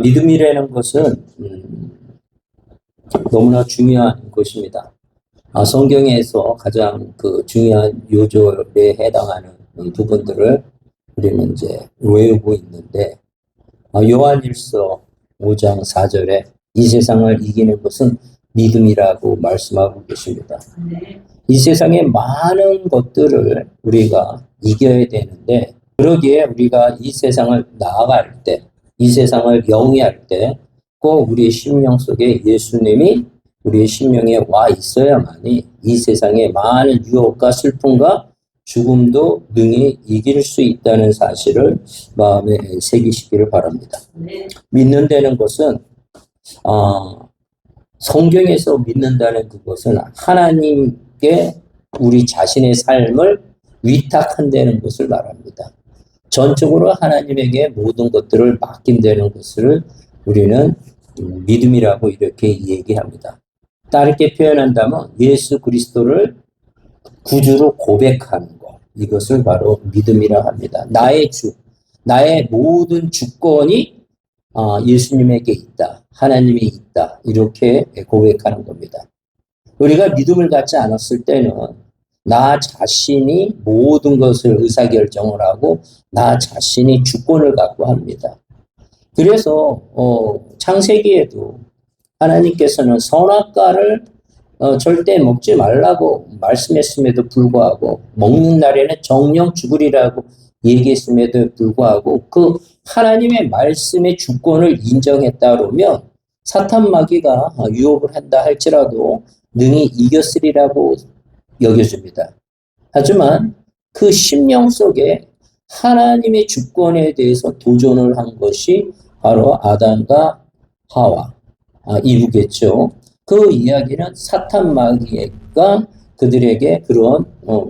믿음이라는 것은 너무나 중요한 것입니다. 성경에서 가장 그 중요한 요절에 해당하는 부분들을 우리는 이제 외우고 있는데, 요한일서 5장 4절에 이 세상을 이기는 것은 믿음이라고 말씀하고 계십니다. 이 세상의 많은 것들을 우리가 이겨야 되는데, 그러기에 우리가 이 세상을 나아갈 때, 이 세상을 영위할 때 꼭 우리의 심령 속에 예수님이 우리의 심령에 와 있어야만이 이 세상의 많은 유혹과 슬픔과 죽음도 능히 이길 수 있다는 사실을 마음에 새기시기를 바랍니다. 믿는다는 것은 성경에서 믿는다는 그것은 하나님께 우리 자신의 삶을 위탁한다는 것을 말합니다. 전적으로 하나님에게 모든 것들을 맡긴다는 것을 우리는 믿음이라고 이렇게 얘기합니다. 다르게 표현한다면 예수 그리스도를 구주로 고백하는 것, 이것을 바로 믿음이라 합니다. 나의 주, 나의 모든 주권이 예수님에게 있다, 하나님이 있다, 이렇게 고백하는 겁니다. 우리가 믿음을 갖지 않았을 때는 나 자신이 모든 것을 의사결정을 하고 나 자신이 주권을 갖고 합니다. 그래서 창세기에도 하나님께서는 선악과를 절대 먹지 말라고 말씀했음에도 불구하고 먹는 날에는 정령 죽으리라고 얘기했음에도 불구하고 그 하나님의 말씀의 주권을 인정했다 그러면 사탄 마귀가 유혹을 한다 할지라도 능히 이겼으리라고 여겨집니다. 하지만 그 심령 속에 하나님의 주권에 대해서 도전을 한 것이 바로 아담과 하와, 이브겠죠. 그 이야기는 사탄 마귀가 그들에게 그런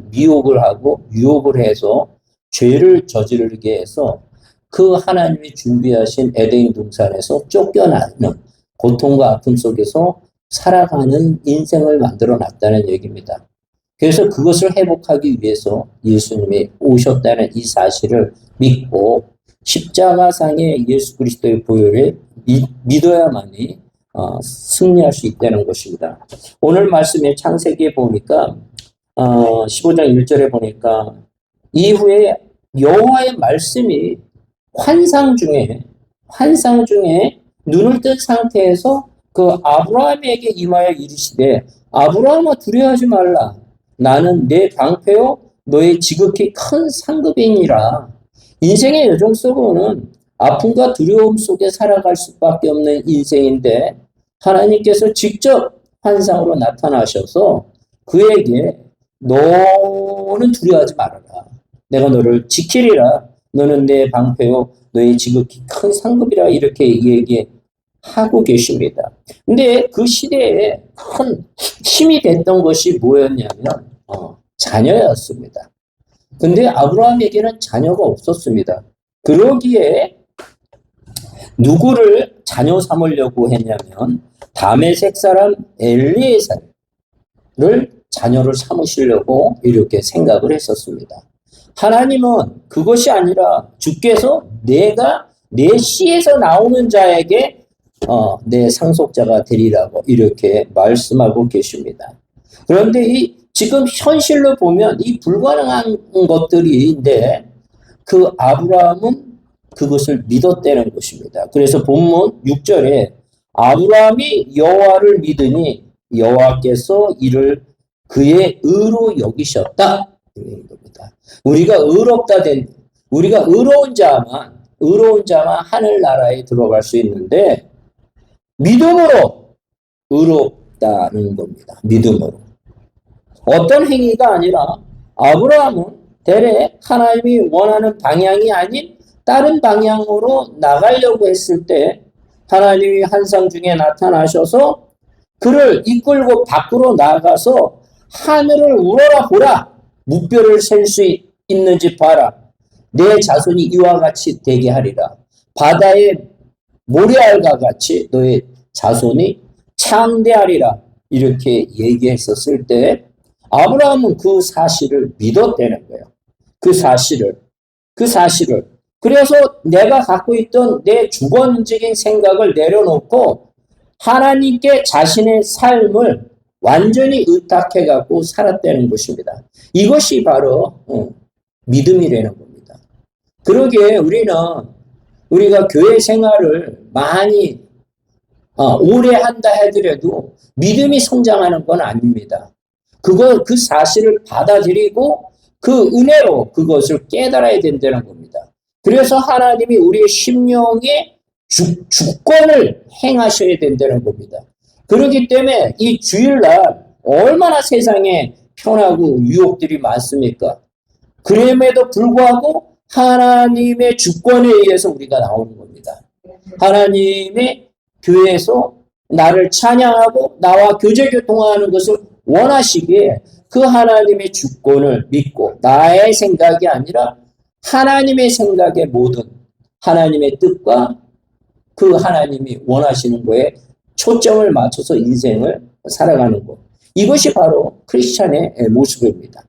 미혹을 하고 유혹을 해서 죄를 저지르게 해서 그 하나님이 준비하신 에덴 동산에서 쫓겨나는 고통과 아픔 속에서 살아가는 인생을 만들어 놨다는 얘기입니다. 그래서 그것을 회복하기 위해서 예수님이 오셨다는 이 사실을 믿고 십자가상의 예수 그리스도의 보혈을 믿어야만이 승리할 수 있다는 것입니다. 오늘 말씀에 창세기에 보니까 15장 1절에 보니까 이후에 여호와의 말씀이 환상 중에 눈을 뜬 상태에서 그 아브라함에게 임하여 이르시되 아브라함아 두려워하지 말라. 나는 내 방패요 너의 지극히 큰 상급이니라. 인생의 여정 속으로는 아픔과 두려움 속에 살아갈 수밖에 없는 인생인데 하나님께서 직접 환상으로 나타나셔서 그에게 너는 두려워하지 말아라. 내가 너를 지키리라. 너는 내 방패요 너의 지극히 큰 상급이라 이렇게 얘기하고 계십니다. 근데 그 시대에 큰 힘이 됐던 것이 뭐였냐면 자녀였습니다. 근데 아브라함에게는 자녀가 없었습니다. 그러기에 누구를 자녀 삼으려고 했냐면 다메섹 사람 엘리에셀을 자녀를 삼으시려고 이렇게 생각을 했었습니다. 하나님은 그것이 아니라 주께서 내가 내 씨에서 나오는 자에게 내 상속자가 되리라고 이렇게 말씀하고 계십니다. 그런데 지금 현실로 보면 이 불가능한 것들인데 그 아브라함은 그것을 믿었다는 것입니다. 그래서 본문 6절에 아브라함이 여호와를 믿으니 여호와께서 이를 그의 의로 여기셨다. 우리가 우리가 의로운 자만 하늘나라에 들어갈 수 있는데 믿음으로 의롭다는 겁니다. 믿음으로. 어떤 행위가 아니라 아브라함은 대래 하나님이 원하는 방향이 아닌 다른 방향으로 나가려고 했을 때 하나님이 환상 중에 나타나셔서 그를 이끌고 밖으로 나가서 하늘을 우러러 보라. 무뼈를 셀 수 있는지 봐라. 내 자손이 이와 같이 되게 하리라. 바다의 모래알과 같이 너의 자손이 창대하리라. 이렇게 얘기했었을 때 아브라함은 그 사실을 믿었다는 거예요. 그 사실을 그래서 내가 갖고 있던 내 주권적인 생각을 내려놓고 하나님께 자신의 삶을 완전히 의탁해 갖고 살았다는 것입니다. 이것이 바로 믿음이라는 겁니다. 그러기에 우리가 교회 생활을 많이 오래 한다 하더라도 믿음이 성장하는 건 아닙니다. 그 사실을 받아들이고 그 은혜로 그것을 깨달아야 된다는 겁니다. 그래서 하나님이 우리의 심령의 주권을 행하셔야 된다는 겁니다. 그렇기 때문에 이 주일날 얼마나 세상에 편하고 유혹들이 많습니까? 그럼에도 불구하고 하나님의 주권에 의해서 우리가 나오는 겁니다. 하나님의 교회에서 나를 찬양하고 나와 교제교통하는 것을 원하시기에 그 하나님의 주권을 믿고 나의 생각이 아니라 하나님의 생각의 모든 하나님의 뜻과 그 하나님이 원하시는 거에 초점을 맞춰서 인생을 살아가는 것. 이것이 바로 크리스찬의 모습입니다.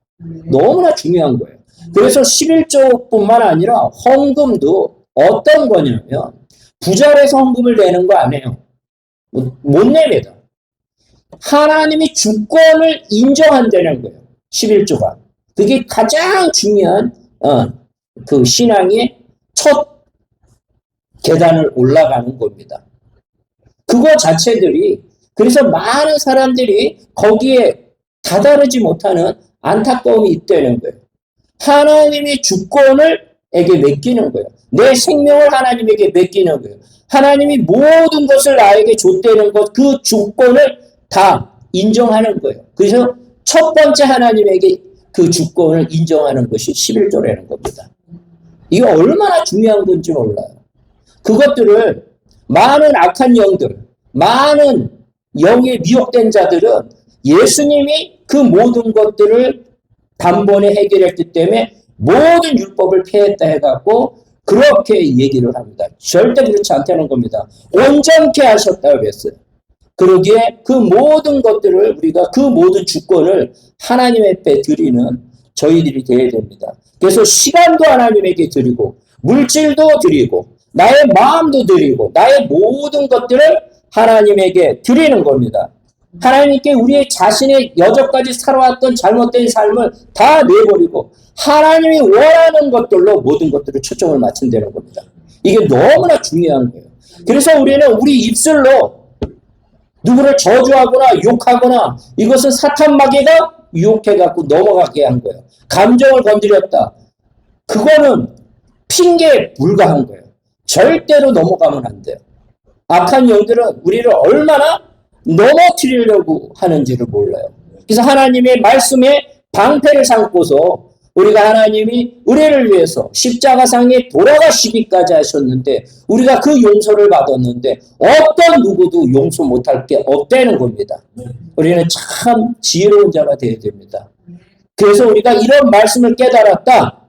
너무나 중요한 거예요. 그래서 11조뿐만 아니라 헌금도 어떤 거냐면 부자에서 헌금을 내는 거 아니에요. 못 냅니다. 하나님이 주권을 인정한다는 거예요. 11조가. 그게 가장 중요한 그 신앙의 첫 계단을 올라가는 겁니다. 그거 자체들이 그래서 많은 사람들이 거기에 다다르지 못하는 안타까움이 있다는 거예요. 하나님의 주권을 에게 맡기는 거예요. 내 생명을 하나님에게 맡기는 거예요. 하나님이 모든 것을 나에게 줬다는 것, 그 주권을 다 인정하는 거예요. 그래서 첫 번째 하나님에게 그 주권을 인정하는 것이 11조라는 겁니다. 이게 얼마나 중요한 건지 몰라요. 그것들을 많은 악한 영들, 많은 영에 미혹된 자들은 예수님이 그 모든 것들을 단번에 해결했기 때문에 모든 율법을 폐했다 해갖고 그렇게 얘기를 합니다. 절대 그렇지 않다는 겁니다. 온전케 하셨다고 그랬어요. 그러기에 그 모든 것들을 우리가 그 모든 주권을 하나님 앞에 드리는 저희들이 되어야 됩니다. 그래서 시간도 하나님에게 드리고 물질도 드리고 나의 마음도 드리고 나의 모든 것들을 하나님에게 드리는 겁니다. 하나님께 우리의 자신의 여태까지 살아왔던 잘못된 삶을 다 내버리고 하나님이 원하는 것들로 모든 것들을 초점을 맞춘다는 겁니다. 이게 너무나 중요한 거예요. 그래서 우리는 우리 입술로 누구를 저주하거나 욕하거나 이것은 사탄 마귀가 유혹해갖고 넘어가게 한 거예요. 감정을 건드렸다. 그거는 핑계에 불과한 거예요. 절대로 넘어가면 안 돼요. 악한 영들은 우리를 얼마나 넘어뜨리려고 하는지를 몰라요. 그래서 하나님의 말씀에 방패를 삼고서 우리가 하나님이 의뢰를 위해서 십자가상에 돌아가시기까지 하셨는데 우리가 그 용서를 받았는데 어떤 누구도 용서 못할 게 없다는 겁니다. 우리는 참 지혜로운 자가 되어야 됩니다. 그래서 우리가 이런 말씀을 깨달았다.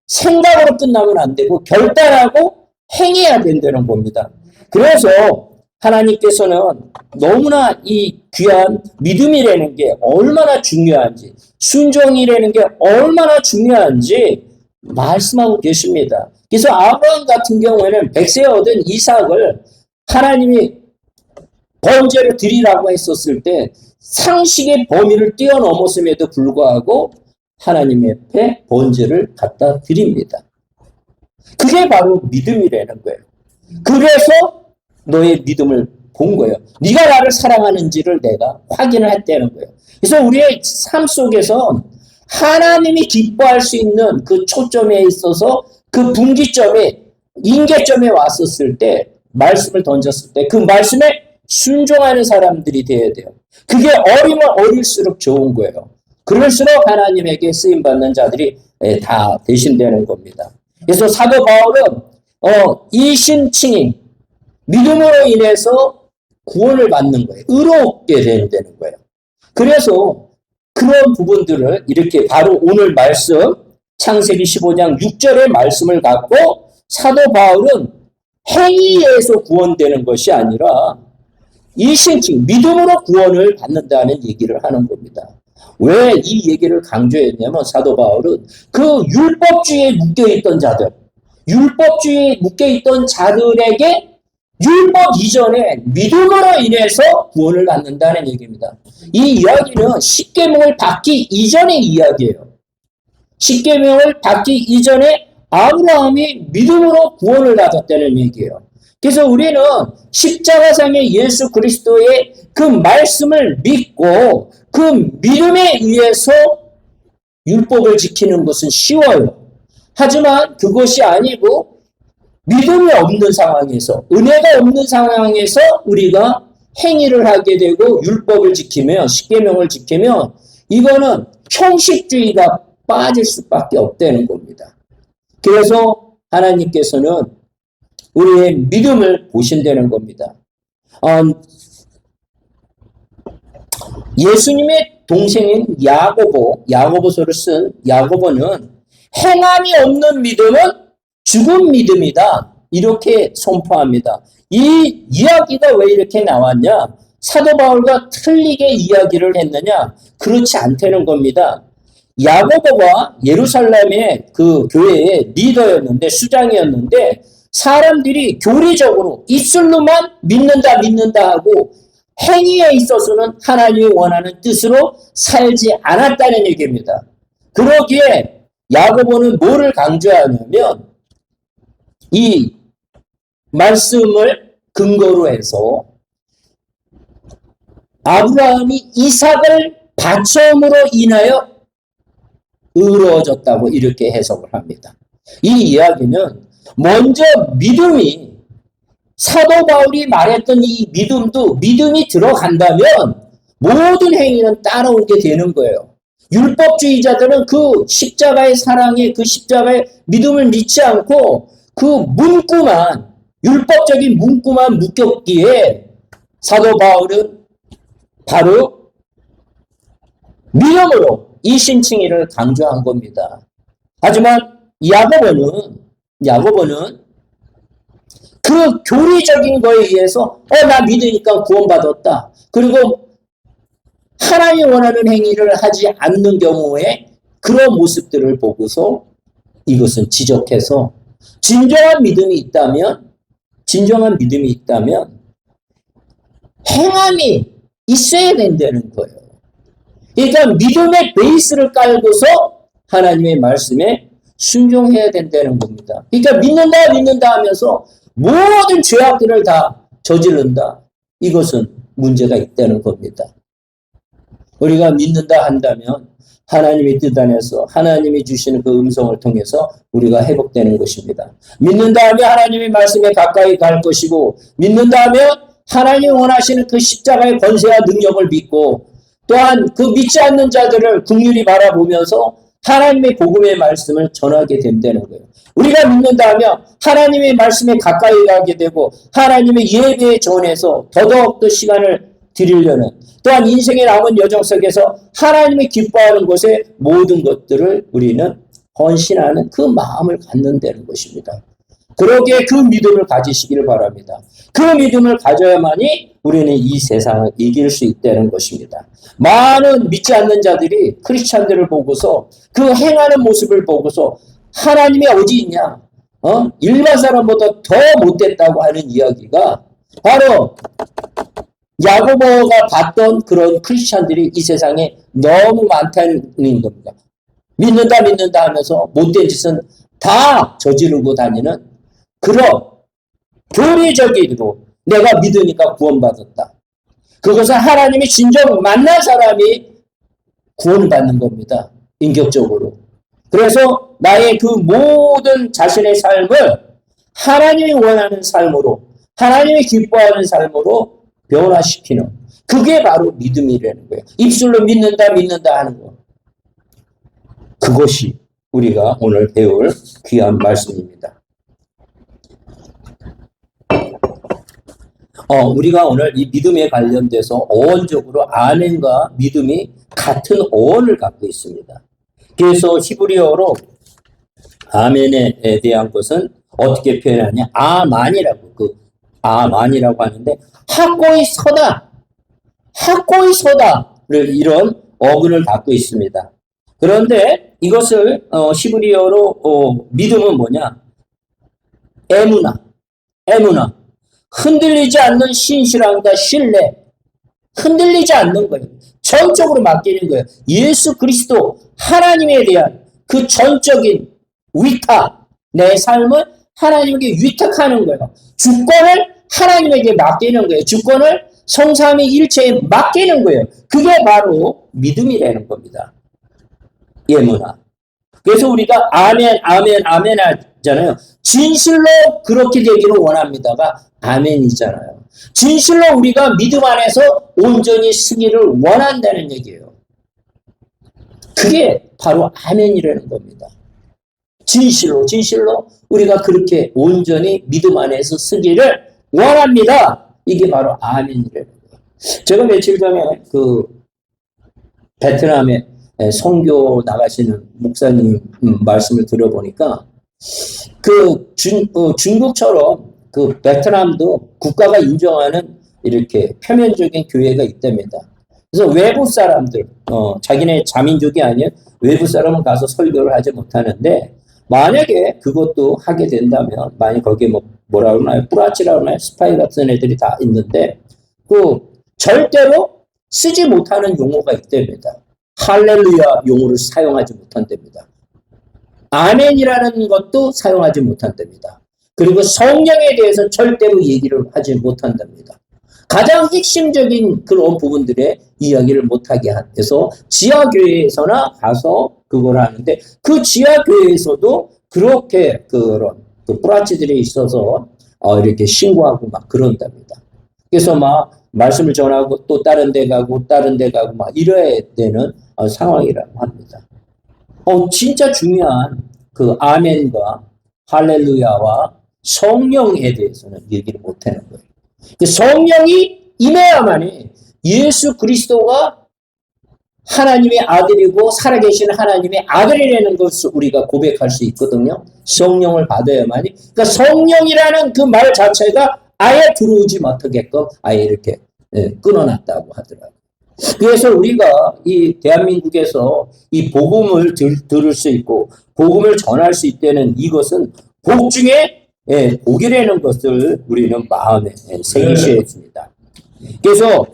생각으로 끝나면 안 되고 결단하고 행해야 된다는 겁니다. 그래서 하나님께서는 너무나 이 귀한 믿음이라는 게 얼마나 중요한지 순종이라는 게 얼마나 중요한지 말씀하고 계십니다. 그래서 아브라함 같은 경우에는 100세 얻은 이삭을 하나님이 번제를 드리라고 했었을 때 상식의 범위를 뛰어넘었음에도 불구하고 하나님 앞에 번제를 갖다 드립니다. 그게 바로 믿음이라는 거예요. 그래서 너의 믿음을 본 거예요. 네가 나를 사랑하는지를 내가 확인을 했다는 거예요. 그래서 우리의 삶 속에서 하나님이 기뻐할 수 있는 그 초점에 있어서 그 분기점에 임계점에 왔었을 때 말씀을 던졌을 때 그 말씀에 순종하는 사람들이 되어야 돼요. 그게 어리면 어릴수록 좋은 거예요. 그럴수록 하나님에게 쓰임받는 자들이 다 되신다는 겁니다. 그래서 사도 바울은 이 신칭이 믿음으로 인해서 구원을 받는 거예요. 의롭게 되는 거예요. 그래서 그런 부분들을 이렇게 바로 오늘 말씀 창세기 15장 6절의 말씀을 갖고 사도 바울은 행위에서 구원되는 것이 아니라 이신칭 믿음으로 구원을 받는다는 얘기를 하는 겁니다. 왜 이 얘기를 강조했냐면 사도 바울은 그 율법주의에 묶여있던 자들 율법주의에 묶여있던 자들에게 율법 이전에 믿음으로 인해서 구원을 받는다는 얘기입니다. 이 이야기는 십계명을 받기 이전의 이야기예요. 십계명을 받기 이전에 아브라함이 믿음으로 구원을 받았다는 얘기예요. 그래서 우리는 십자가상의 예수 그리스도의 그 말씀을 믿고 그 믿음에 의해서 율법을 지키는 것은 쉬워요. 하지만 그것이 아니고 믿음이 없는 상황에서, 은혜가 없는 상황에서 우리가 행위를 하게 되고 율법을 지키면, 십계명을 지키면 이거는 형식주의가 빠질 수밖에 없다는 겁니다. 그래서 하나님께서는 우리의 믿음을 보신다는 겁니다. 예수님의 동생인 야고보서를 쓴 야고보는 행함이 없는 믿음은 죽은 믿음이다. 이렇게 선포합니다. 이 이야기가 왜 이렇게 나왔냐? 사도 바울과 틀리게 이야기를 했느냐? 그렇지 않다는 겁니다. 야고보가 예루살렘의 그 교회의 리더였는데, 수장이었는데, 사람들이 교리적으로 입술로만 믿는다 하고 행위에 있어서는 하나님이 원하는 뜻으로 살지 않았다는 얘기입니다. 그러기에 야고보는 뭐를 강조하냐면 이 말씀을 근거로 해서 아브라함이 이삭을 바쳐옴으로 인하여 의로워졌다고 이렇게 해석을 합니다. 이 이야기는 먼저 믿음이 사도 바울이 말했던 이 믿음도 믿음이 들어간다면 모든 행위는 따라오게 되는 거예요. 율법주의자들은 그 십자가의 사랑에 그 십자가의 믿음을 믿지 않고 그 문구만 율법적인 문구만 묶였기에 사도 바울은 바로 믿음으로 이신칭의를 강조한 겁니다. 하지만 야고보는 그 교리적인 거에 의해서 나 믿으니까 구원받았다. 그리고 하나님이 원하는 행위를 하지 않는 경우에 그런 모습들을 보고서 이것은 지적해서 진정한 믿음이 있다면 행함이 있어야 된다는 거예요. 그러니까 믿음의 베이스를 깔고서 하나님의 말씀에 순종해야 된다는 겁니다. 그러니까 믿는다 하면서 모든 죄악들을 다 저지른다. 이것은 문제가 있다는 겁니다. 우리가 믿는다 한다면 하나님의 뜻 안에서 하나님이 주시는 그 음성을 통해서 우리가 회복되는 것입니다. 믿는다 하면 하나님의 말씀에 가까이 갈 것이고, 믿는다 하면 하나님이 원하시는 그 십자가의 권세와 능력을 믿고, 또한 그 믿지 않는 자들을 긍휼히 바라보면서 하나님의 복음의 말씀을 전하게 된다는 거예요. 우리가 믿는다 하면 하나님의 말씀에 가까이 가게 되고 하나님의 예배에 전해서 더더욱 시간을 드리려는, 또한 인생의 남은 여정 속에서 하나님이 기뻐하는 것에 모든 것들을 우리는 헌신하는 그 마음을 갖는다는 것입니다. 그러기에 그 믿음을 가지시기를 바랍니다. 그 믿음을 가져야만이 우리는 이 세상을 이길 수 있다는 것입니다. 많은 믿지 않는 자들이 크리스찬들을 보고서 그 행하는 모습을 보고서 하나님이 어디 있냐? 일반 사람보다 더 못됐다고 하는 이야기가 바로 야고보가 봤던 그런 크리스찬들이 이 세상에 너무 많다는 겁니다. 믿는다 하면서 못된 짓은 다 저지르고 다니는 그런 교리적으로 내가 믿으니까 구원받았다. 그것은 하나님이 진정 만난 사람이 구원을 받는 겁니다. 인격적으로. 그래서 나의 그 모든 자신의 삶을 하나님이 원하는 삶으로, 하나님이 기뻐하는 삶으로 변화시키는, 그게 바로 믿음이라는 거예요. 입술로 믿는다 하는 거. 그것이 우리가 오늘 배울 귀한 말씀입니다. 우리가 오늘 이 믿음에 관련돼서 어원적으로 아멘과 믿음이 같은 어원을 갖고 있습니다. 그래서 히브리어로 아멘에 대한 것은 어떻게 표현하냐? 아만이라고, 아만이라고 하는데, 하고이 서다를 이런 어근을 갖고 있습니다. 그런데 이것을 히브리어로 믿음은 뭐냐? 에무나. 흔들리지 않는 신실함과 신뢰. 흔들리지 않는 거예요. 전적으로 맡기는 거예요. 예수 그리스도 하나님에 대한 그 전적인 위탁, 내 삶을 하나님에게 위탁하는 거예요. 주권을 하나님에게 맡기는 거예요. 주권을 성삼위일체에 맡기는 거예요. 그게 바로 믿음이라는 겁니다. 예문아. 그래서 우리가 아멘 하잖아요. 진실로 그렇게 되기를 원합니다가 아멘이잖아요. 진실로 우리가 믿음 안에서 온전히 쓰기를 원한다는 얘기예요. 그게 바로 아멘이라는 겁니다. 진실로 우리가 그렇게 온전히 믿음 안에서 쓰기를 원합니다. 이게 바로 아멘이라는 거예요. 제가 며칠 전에 베트남에 선교 나가시는 목사님 말씀을 들어보니까 중국처럼 베트남도 국가가 인정하는 이렇게 표면적인 교회가 있답니다. 그래서 외부 사람들, 자기네 자민족이 아닌 외부 사람은 가서 설교를 하지 못하는데, 만약에 그것도 하게 된다면, 만약 거기에 뭐라 그러나요? 뿌라치라 그러나요? 스파이 같은 애들이 다 있는데, 절대로 쓰지 못하는 용어가 있답니다. 할렐루야 용어를 사용하지 못한답니다. 아멘이라는 것도 사용하지 못한답니다. 그리고 성령에 대해서 절대로 얘기를 하지 못한답니다. 가장 핵심적인 그런 부분들의 이야기를 못하게 해서 지하교회에서나 가서 그걸 하는데, 그 지하교회에서도 그렇게 그런 뿌라치들이 있어서 이렇게 신고하고 막 그런답니다. 그래서 막 말씀을 전하고 또 다른 데 가고 막 이래야 되는 상황이라고 합니다. 진짜 중요한 그 아멘과 할렐루야와 성령에 대해서는 얘기를 못하는 거예요. 성령이 임해야만이 예수 그리스도가 하나님의 아들이고 살아계신 하나님의 아들이라는 것을 우리가 고백할 수 있거든요. 성령을 받아야만이. 그러니까 성령이라는 그 말 자체가 아예 들어오지 못하게끔 아예 이렇게 끊어놨다고 하더라고요. 그래서 우리가 이 대한민국에서 이 복음을 들을 수 있고 복음을 전할 수 있다는 이것은 복 중에 복이라는 것을 우리는 마음에 새기셔야 합니다. 그래서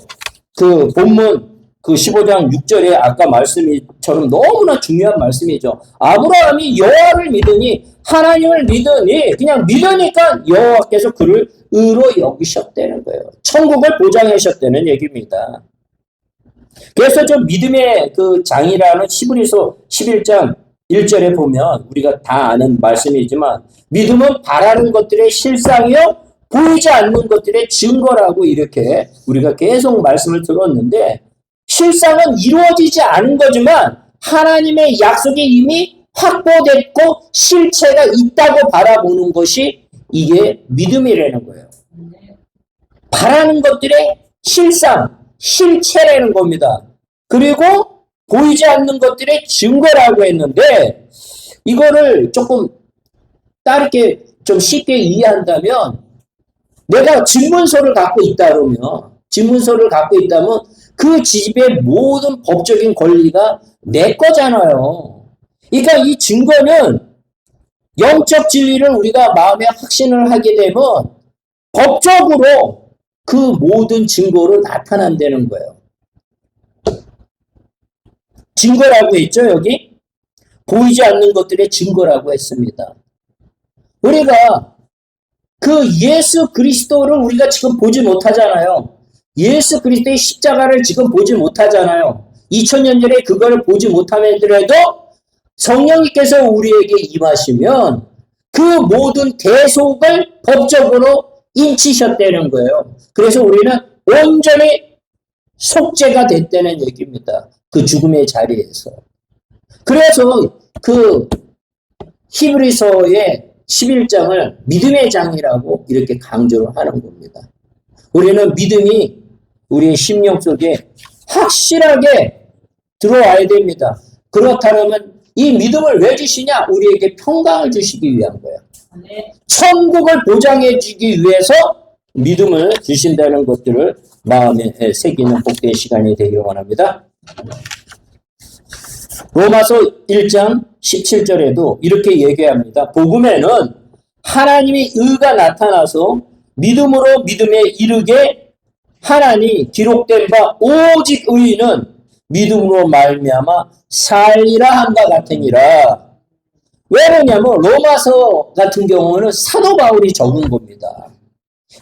그 본문 15장 6절에 아까 말씀처럼 너무나 중요한 말씀이죠. 아브라함이 여호와를 믿으니, 하나님을 믿으니, 그냥 믿으니까 여호와께서 그를 의로 여기셨다는 거예요. 천국을 보장하셨다는 얘기입니다. 그래서 저 믿음의 그 장이라는 히브리서 11장 1절에 보면 우리가 다 아는 말씀이지만, 믿음은 바라는 것들의 실상이요 보이지 않는 것들의 증거라고 이렇게 우리가 계속 말씀을 들었는데, 실상은 이루어지지 않은 거지만 하나님의 약속이 이미 확보됐고 실체가 있다고 바라보는 것이 이게 믿음이라는 거예요. 바라는 것들의 실상, 실체라는 겁니다. 그리고 보이지 않는 것들의 증거라고 했는데, 이거를 조금 다르게 좀 쉽게 이해한다면, 내가 집문서를 갖고 있다 그러면 그 집의 모든 법적인 권리가 내 거잖아요. 그러니까 이 증거는 영적 진리를 우리가 마음에 확신을 하게 되면 법적으로 그 모든 증거로 나타난다는 거예요. 증거라고 했죠, 여기? 보이지 않는 것들의 증거라고 했습니다. 우리가 그 예수 그리스도를 우리가 지금 보지 못하잖아요. 예수 그리스도의 십자가를 지금 보지 못하잖아요. 2000년 전에 그거를 보지 못하더라도 성령님께서 우리에게 임하시면 그 모든 대속을 법적으로 인치셨다는 거예요. 그래서 우리는 온전히 속죄가 됐다는 얘기입니다. 그 죽음의 자리에서. 그래서 그 히브리서의 11장을 믿음의 장이라고 이렇게 강조를 하는 겁니다. 우리는 믿음이 우리의 심령 속에 확실하게 들어와야 됩니다. 그렇다면 이 믿음을 왜 주시냐? 우리에게 평강을 주시기 위한 거예요. 천국을 보장해 주기 위해서 믿음을 주신다는 것들을 마음에 새기는 복된 시간이 되기를 원합니다. 로마서 1장 17절에도 이렇게 얘기합니다. 복음에는 하나님의 의가 나타나서 믿음으로 믿음에 이르게 하나니 기록된 바 오직 의인은 믿음으로 말미암아 살리라 한바 같으니라. 왜 그러냐면 로마서 같은 경우는 사도 바울이 적은 겁니다.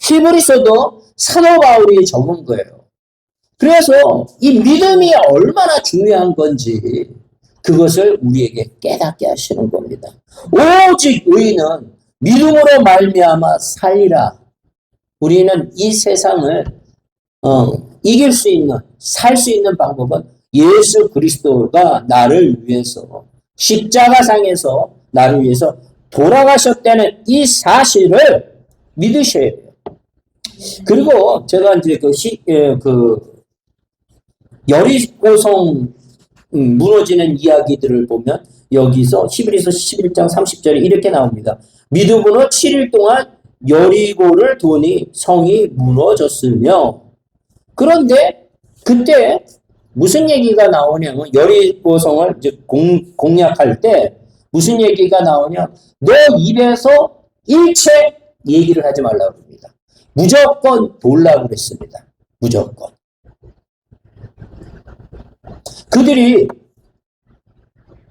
히브리서도 사도 바울이 적은 거예요. 그래서 이 믿음이 얼마나 중요한 건지 그것을 우리에게 깨닫게 하시는 겁니다. 오직 의인은 믿음으로 말미암아 살리라. 우리는 이 세상을 이길 수 있는, 살 수 있는 방법은 예수 그리스도가 나를 위해서 십자가상에서 나를 위해서 돌아가셨다는 이 사실을 믿으셔야 돼요. 그리고 제가 이제 여리고성 무너지는 이야기들을 보면 여기서 히브리서 11장 30절에 이렇게 나옵니다. 믿음으로 7일 동안 여리고를 도니 성이 무너졌으며. 그런데 그때 무슨 얘기가 나오냐면 여리고성을 이제 공략할 때 무슨 얘기가 나오냐? 너 입에서 일체 얘기를 하지 말라고 합니다. 무조건 돌라고 그랬습니다. 무조건. 그들이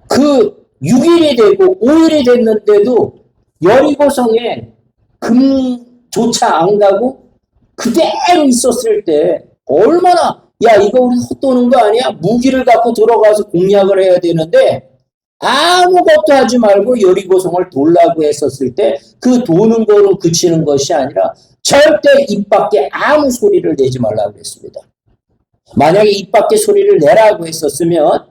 그 6일이 되고 5일이 됐는데도 여리고성에 금조차 안 가고 그대로 있었을 때 얼마나 야 이거 우리 헛도는 거 아니야? 무기를 갖고 들어가서 공략을 해야 되는데 아무것도 하지 말고 여리고성을 돌라고 했었을 때 그 도는 거로 그치는 것이 아니라 절대 입 밖에 아무 소리를 내지 말라고 했습니다. 만약에 입 밖에 소리를 내라고 했었으면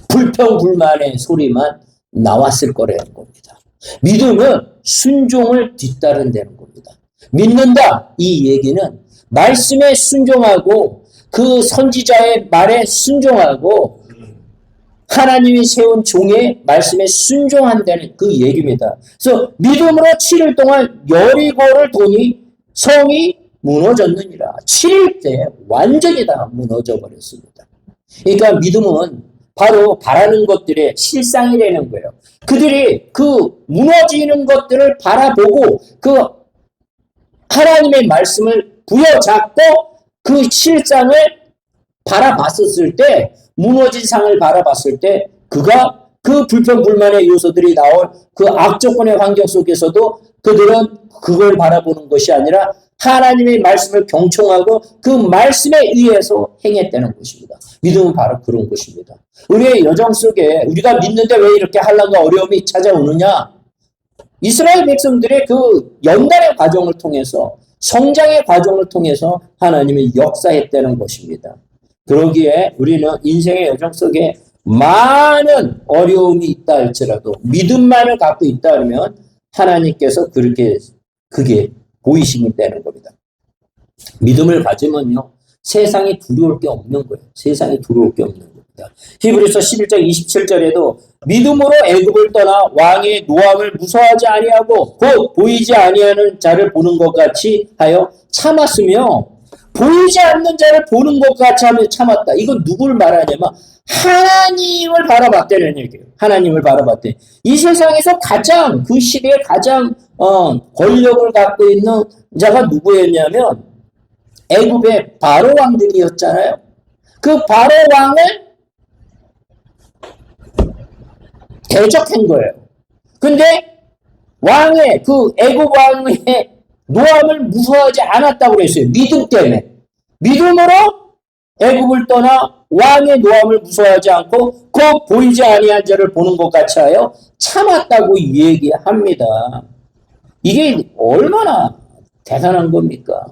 불평불만의 소리만 나왔을 거라는 겁니다. 믿음은 순종을 뒤따른다는 겁니다. 믿는다 이 얘기는 말씀에 순종하고 그 선지자의 말에 순종하고 하나님이 세운 종의 말씀에 순종한다는 그 얘기입니다. 그래서 믿음으로 7일 동안 여리고를 도니 성이 무너졌느니라. 7일 때 완전히 다 무너져 버렸습니다. 그러니까 믿음은 바로 바라는 것들의 실상이라는 거예요. 그들이 그 무너지는 것들을 바라보고 그 하나님의 말씀을 부여잡고 그 실상을 바라봤었을 때 무너진 상을 바라봤을 때 그가 그 불평불만의 요소들이 나올 그 악조건의 환경 속에서도 그들은 그걸 바라보는 것이 아니라 하나님의 말씀을 경청하고 그 말씀에 의해서 행했다는 것입니다. 믿음은 바로 그런 것입니다. 우리의 여정 속에 우리가 믿는데 왜 이렇게 한란과 어려움이 찾아오느냐? 이스라엘 백성들의 그 연단의 과정을 통해서 성장의 과정을 통해서 하나님이 역사했다는 것입니다. 그러기에 우리는 인생의 여정 속에 많은 어려움이 있다 할지라도 믿음만을 갖고 있다 하면 하나님께서 그게 보이시겠다는 겁니다. 믿음을 가지면요 세상에 두려울 게 없는 거예요. 세상에 두려울 게 없는 겁니다. 히브리서 11장 27절에도 믿음으로 애굽을 떠나 왕의 노함을 무서워하지 아니하고 곧 보이지 아니하는 자를 보는 것 같이 하여 참았으며 보이지 않는 자를 보는 것 같이 하며 참았다. 이건 누굴 말하냐면 하나님을 바라봤다는 얘기예요. 하나님을 바라봤대. 이 세상에서 가장 그 시대에 가장 권력을 갖고 있는 자가 누구였냐면 애굽의 바로 왕들이었잖아요. 그 바로 왕을 대적한 거예요. 근데 왕의 그 애굽 왕의 노함을 무서워하지 않았다고 그랬어요. 믿음 때문에. 믿음으로 애굽을 떠나 왕의 노함을 무서워하지 않고 곧 보이지 아니한 자를 보는 것 같이 하여 참았다고 얘기합니다. 이게 얼마나 대단한 겁니까?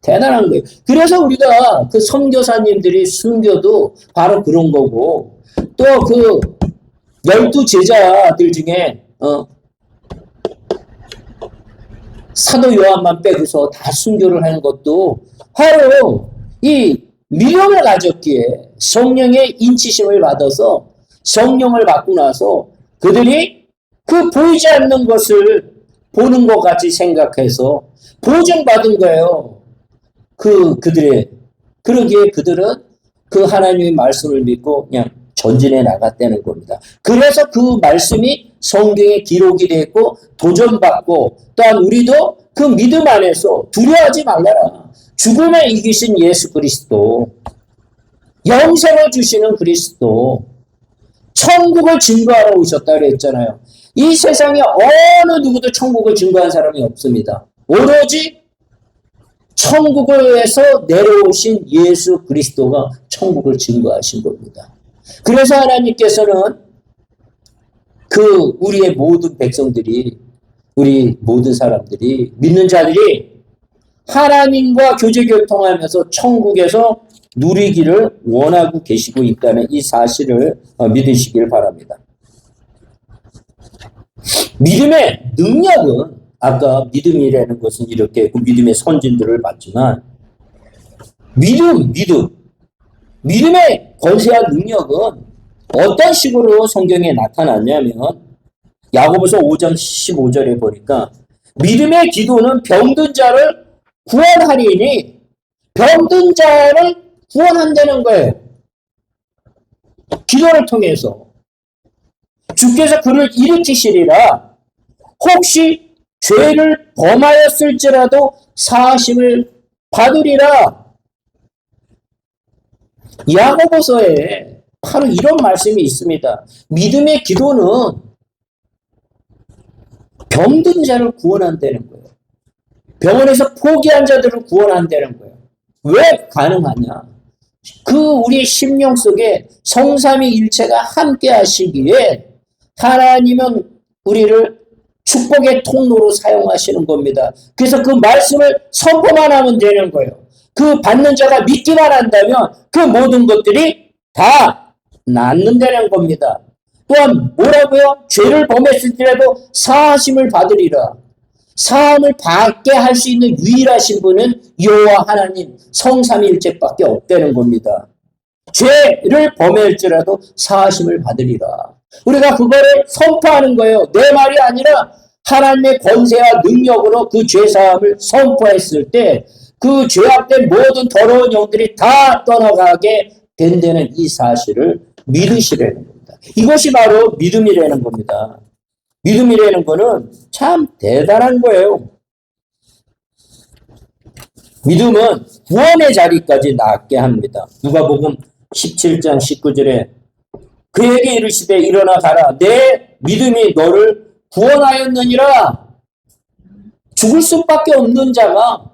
대단한 거예요. 그래서 우리가 그 선교사님들이 순교도 바로 그런 거고 또 그 12 제자들 중에 사도 요한만 빼고서 다 순교를 하는 것도 바로 이 믿음을 가졌기에 성령의 인치심을 받아서 성령을 받고 나서 그들이 그 보이지 않는 것을 보는 것 같이 생각해서 보증받은 거예요. 그러기에 그들은 그 하나님의 말씀을 믿고 그냥 전진해 나갔다는 겁니다. 그래서 그 말씀이 성경에 기록이 됐고 도전받고 또한 우리도 그 믿음 안에서 두려워하지 말라라. 죽음에 이기신 예수 그리스도, 영생을 주시는 그리스도, 천국을 증거하러 오셨다 그랬잖아요. 이 세상에 어느 누구도 천국을 증거한 사람이 없습니다. 오로지 천국에서 내려오신 예수 그리스도가 천국을 증거하신 겁니다. 그래서 하나님께서는 그 우리의 모든 백성들이, 우리 모든 사람들이, 믿는 자들이 하나님과 교제 교통하면서 천국에서 누리기를 원하고 계시고 있다는 이 사실을 믿으시길 바랍니다. 믿음의 능력은, 아까 믿음이라는 것은 이렇게 그 믿음의 선진들을 봤지만, 믿음의 권세와 능력은 어떤 식으로 성경에 나타났냐면, 야고보서 5장 15절에 보니까 믿음의 기도는 병든 자를 구원하리니, 병든 자를 구원한다는 거예요. 기도를 통해서 주께서 그를 일으키시리라. 혹시 죄를 범하였을지라도 사하심을 받으리라. 야고보서에 바로 이런 말씀이 있습니다. 믿음의 기도는 병든 자를 구원한다는 거예요. 병원에서 포기한 자들을 구원한다는 거예요. 왜 가능하냐? 그 우리 심령 속에 성삼위일체가 함께 하시기에 하나님은 우리를 축복의 통로로 사용하시는 겁니다. 그래서 그 말씀을 선포만 하면 되는 거예요. 그 받는 자가 믿기만 한다면 그 모든 것들이 다 낫는다는 겁니다. 또한 뭐라고요? 죄를 범했을지라도 사하심을 받으리라. 사함을 받게 할 수 있는 유일하신 분은 여호와 하나님 성삼위일체밖에 없다는 겁니다. 죄를 범할지라도 사하심을 받으리라. 우리가 그거를 선포하는 거예요. 내 말이 아니라 하나님의 권세와 능력으로 그 죄사함을 선포했을 때 그 죄악된 모든 더러운 영들이 다 떠나가게 된다는 이 사실을 믿으시라는 겁니다. 이것이 바로 믿음이라는 겁니다. 믿음이라는 거는 참 대단한 거예요. 믿음은 구원의 자리까지 낫게 합니다. 누가복음 17장 19절에 그에게 이르시되 일어나 가라. 내 믿음이 너를 구원하였느니라. 죽을 수밖에 없는 자가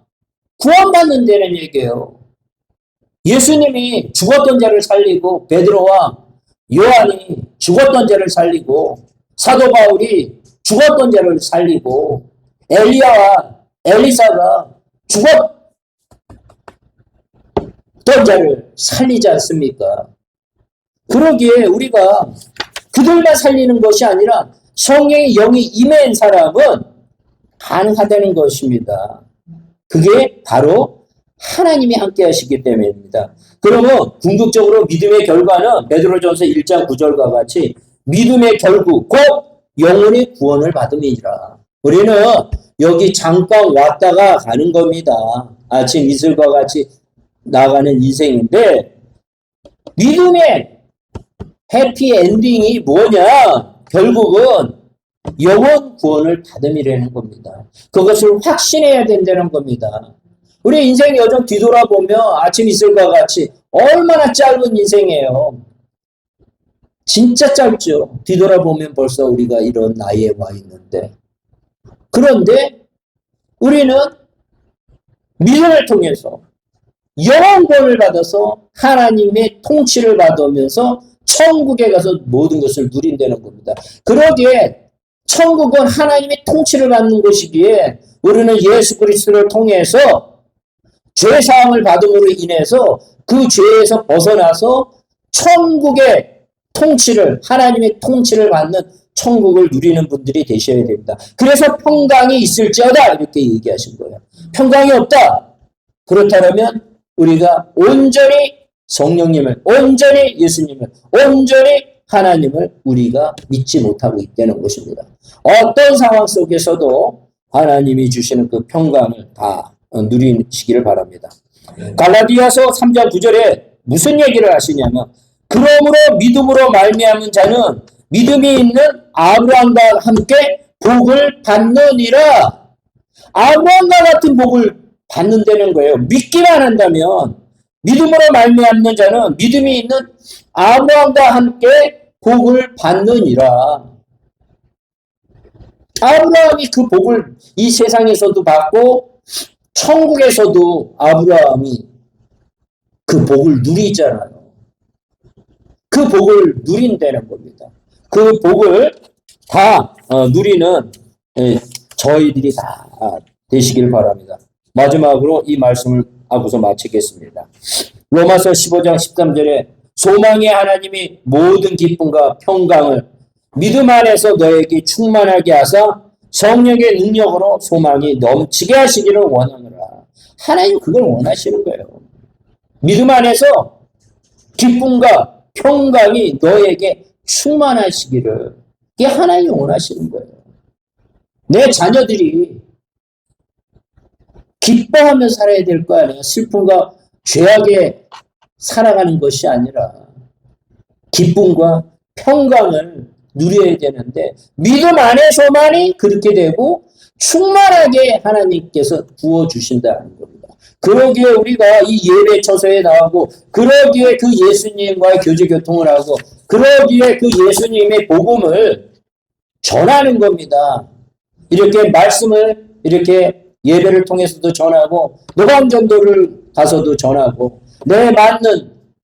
구원받는다는 얘기예요. 예수님이 죽었던 자를 살리고 베드로와 요한이 죽었던 자를 살리고 사도 바울이 죽었던 자를 살리고 엘리야와 엘리사가 죽었던 자를 살리지 않습니까? 그러기에 우리가 그들만 살리는 것이 아니라 성령의 영이 임한 사람은 가능하다는 것입니다. 그게 바로 하나님이 함께 하시기 때문입니다. 그러면 궁극적으로 믿음의 결과는 베드로전서 1장 9절과 같이 믿음의 결국 곧 영혼의 구원을 받음이니라. 우리는 여기 잠깐 왔다가 가는 겁니다. 아침 이슬과 같이 나가는 인생인데 믿음의 해피엔딩이 뭐냐? 결국은 영혼 구원을 받음이라는 겁니다. 그것을 확신해야 된다는 겁니다. 우리 인생 여정 뒤돌아보면 아침 이슬과 같이 얼마나 짧은 인생이에요. 진짜 짧죠. 뒤돌아보면 벌써 우리가 이런 나이에 와 있는데. 그런데 우리는 믿음을 통해서 영원권을 받아서 하나님의 통치를 받으면서 천국에 가서 모든 것을 누린다는 겁니다. 그러기에 천국은 하나님의 통치를 받는 곳이기에 우리는 예수 그리스도를 통해서 죄사함을 받음으로 인해서 그 죄에서 벗어나서 천국의 통치를, 하나님의 통치를 받는 천국을 누리는 분들이 되셔야 됩니다. 그래서 평강이 있을지어다 이렇게 얘기하신 거예요. 평강이 없다. 그렇다면 우리가 온전히 성령님을, 온전히 예수님을, 온전히 하나님을 우리가 믿지 못하고 있다는 것입니다. 어떤 상황 속에서도 하나님이 주시는 그 평강을 다 누리시기를 바랍니다. 갈라디아서 3장 9절에 무슨 얘기를 하시냐면 그러므로 믿음으로 말미암은 자는 믿음이 있는 아브라함과 함께 복을 받느니라. 아브라함과 같은 복을 받는다는 거예요. 믿기만 한다면 믿음으로 말미암는 자는 믿음이 있는 아브라함과 함께 복을 받느니라. 아브라함이 그 복을 이 세상에서도 받고 천국에서도 아브라함이 그 복을 누리잖아요. 그 복을 누린다는 겁니다. 그 복을 다 누리는 저희들이 다 되시길 바랍니다. 마지막으로 이 말씀을 하고서 마치겠습니다. 로마서 15장 13절에 소망의 하나님이 모든 기쁨과 평강을 믿음 안에서 너에게 충만하게 하사 성령의 능력으로 소망이 넘치게 하시기를 원하노라. 하나님 그걸 원하시는 거예요. 믿음 안에서 기쁨과 평강이 너에게 충만하시기를, 이게 하나님이 원하시는 거예요. 내 자녀들이 기뻐하며 살아야 될 거 아니에요. 슬픔과 죄악에 살아가는 것이 아니라 기쁨과 평강을 누려야 되는데 믿음 안에서만이 그렇게 되고 충만하게 하나님께서 부어주신다는 겁니다. 그러기에 우리가 이 예배 처소에 나가고, 그러기에 그 예수님과의 교제 교통을 하고, 그러기에 그 예수님의 복음을 전하는 겁니다. 이렇게 말씀을 이렇게 예배를 통해서도 전하고, 노방전도를 가서도 전하고, 내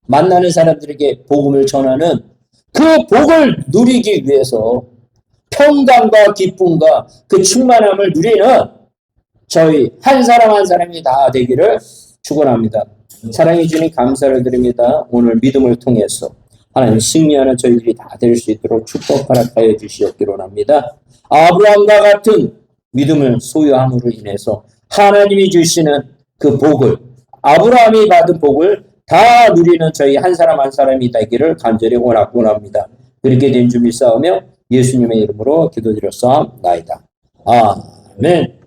만나는 사람들에게 복음을 전하는 그 복을 누리기 위해서 평강과 기쁨과 그 충만함을 누리는 저희 한 사람 한 사람이 다 되기를 축원합니다. 사랑해 주님 감사를 드립니다. 오늘 믿음을 통해서 하나님 승리하는 저희들이 다 될 수 있도록 축복 허락하여 주시옵기로 합니다. 아브라함과 같은 믿음을 소유함으로 인해서 하나님이 주시는 그 복을, 아브라함이 받은 복을 다 누리는 저희 한 사람 한 사람이 되기를 간절히 원합니다. 그렇게 된 줄 믿사오며 예수님의 이름으로 기도드렸사옵나이다. 아멘.